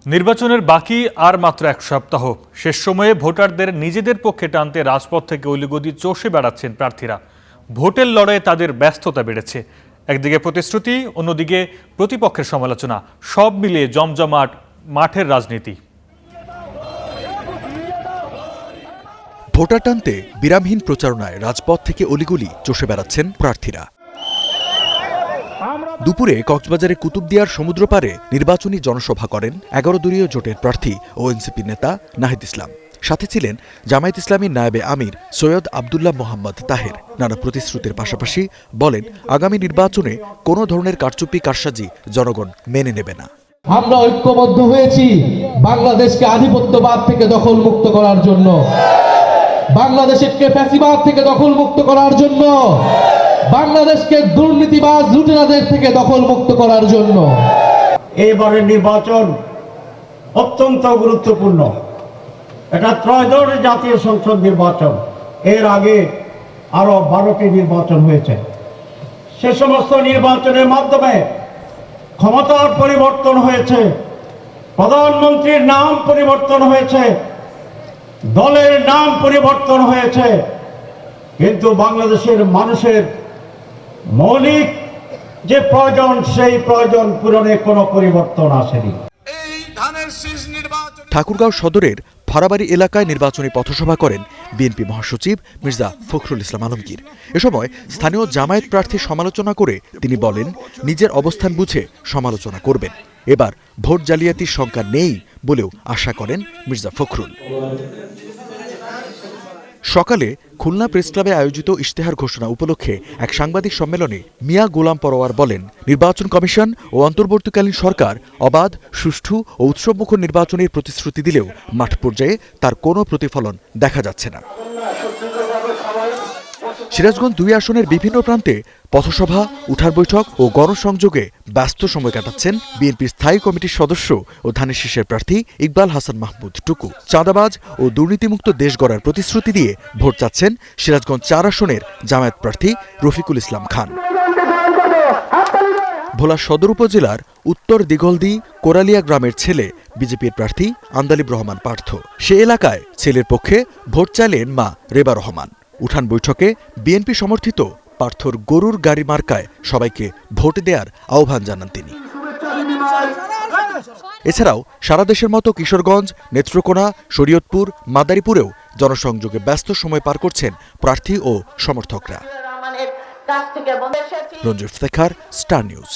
নির্বাচনের বাকি আর মাত্র এক সপ্তাহ। শেষ সময়ে ভোটারদের নিজেদের পক্ষে টানতে রাজপথ থেকে অলিগলি চষে বেড়াচ্ছেন প্রার্থীরা। ভোটের লড়াইয়ে তাদের ব্যস্ততা বেড়েছে। একদিকে প্রতিশ্রুতি, অন্যদিকে প্রতিপক্ষের সমালোচনা, সব মিলিয়ে জমজমাট মাঠের রাজনীতি। ভোটার টানতে বিরামহীন প্রচারণায় রাজপথ থেকে অলিগলি চষে বেড়াচ্ছেন প্রার্থীরা। দুপুরে কক্সবাজারের কুতুবদিয়ার সমুদ্র পাড়ে নির্বাচনী জনসভা করেন ১১ দলীয় জোটের প্রার্থী ও এনসিপি নেতা নাহিদ ইসলাম। সাথে ছিলেন জামায়াত ইসলামীর নায়েবে আমির সৈয়দ আবদুল্লাহ মোহাম্মদ তাহের। নানা প্রতিশ্রুতির পাশাপাশি বলেন, আগামী নির্বাচনে কোনো ধরনের কারচুপি কারসাজি জনগণ মেনে নেবে না। আমরা ঐক্যবদ্ধ হয়েছি বাংলাদেশকে আধিপত্যবাদ থেকে দখলমুক্ত করার জন্য, বাংলাদেশকে ফ্যাসিবাদ থেকে দখলমুক্ত করার জন্য, বাংলাদেশকে দুর্নীতিবাজ লুটেরাদের থেকে দখলমুক্ত করার জন্য। এইবারের নির্বাচন অত্যন্ত গুরুত্বপূর্ণ। এটা ত্রয়োদশ জাতীয় সংসদ নির্বাচন। এর আগে আরো 12টি নির্বাচন হয়েছে। সে সমস্ত নির্বাচনের মাধ্যমে ক্ষমতার পরিবর্তন হয়েছে, প্রধানমন্ত্রীর নাম পরিবর্তন হয়েছে, দলের নাম পরিবর্তন হয়েছে, কিন্তু বাংলাদেশের মানুষের মৌলিক যে প্রয়োজন, সেই প্রয়োজন পূরণে কোনো পরিবর্তন আসেনি। ঠাকুরগাঁও সদরের ফারাবাড়ি এলাকায় নির্বাচনী পথসভা করেন বিএনপি মহাসচিব মির্জা ফখরুল ইসলাম আলমগীর। এ সময় স্থানীয় জামায়াত প্রার্থীর সমালোচনা করে তিনি বলেন, নিজের অবস্থান বুঝে সমালোচনা করবেন। এবার ভোট জালিয়াতির শঙ্কা নেই বলেও আশা করেন মির্জা ফখরুল। সকালে খুলনা প্রেসক্লাবে আয়োজিত ইশতেহার ঘোষণা উপলক্ষে এক সাংবাদিক সম্মেলনে মিয়া গোলাম পরোয়ার বলেন, নির্বাচন কমিশন ও অন্তর্বর্তীকালীন সরকার অবাধ, সুষ্ঠু ও উৎসবমুখর নির্বাচনের প্রতিশ্রুতি দিলেও মাঠ পর্যায়ে তার কোনো প্রতিফলন দেখা যাচ্ছে না। সিরাজগঞ্জ ২ আসনের বিভিন্ন প্রান্তে পথসভা, উঠার বৈঠক ও গণসংযোগে ব্যস্ত সময় কাটাচ্ছেন বিএনপির স্থায়ী কমিটির সদস্য ও ধানের শীষের প্রার্থী ইকবাল হাসান মাহমুদ টুকু। চাঁদাবাজ ও দুর্নীতিমুক্ত দেশ গড়ার প্রতিশ্রুতি দিয়ে ভোট চাচ্ছেন সিরাজগঞ্জ ৪ আসনের জামায়াত প্রার্থী রফিকুল ইসলাম খান। ভোলা সদর উপজেলার উত্তর দিগলদি কোরালিয়া গ্রামের ছেলে বিজেপির প্রার্থী আন্দালিব রহমান পার্থ। সে এলাকায় ছেলের পক্ষে ভোট চাইলেন মা রেবা রহমান। উঠান বৈঠকে বিএনপি সমর্থিত পার্থর গরুর গাড়ি মার্কায় সবাইকে ভোট দেওয়ার আহ্বান জানান তিনি। এছাড়াও সারা দেশের মতো কিশোরগঞ্জ, নেত্রকোনা, শরীয়তপুর, মাদারীপুরেও জনসংযোগে ব্যস্ত সময় পার করছেন প্রার্থী ও সমর্থকরা। Ranju Iftekhar, star news.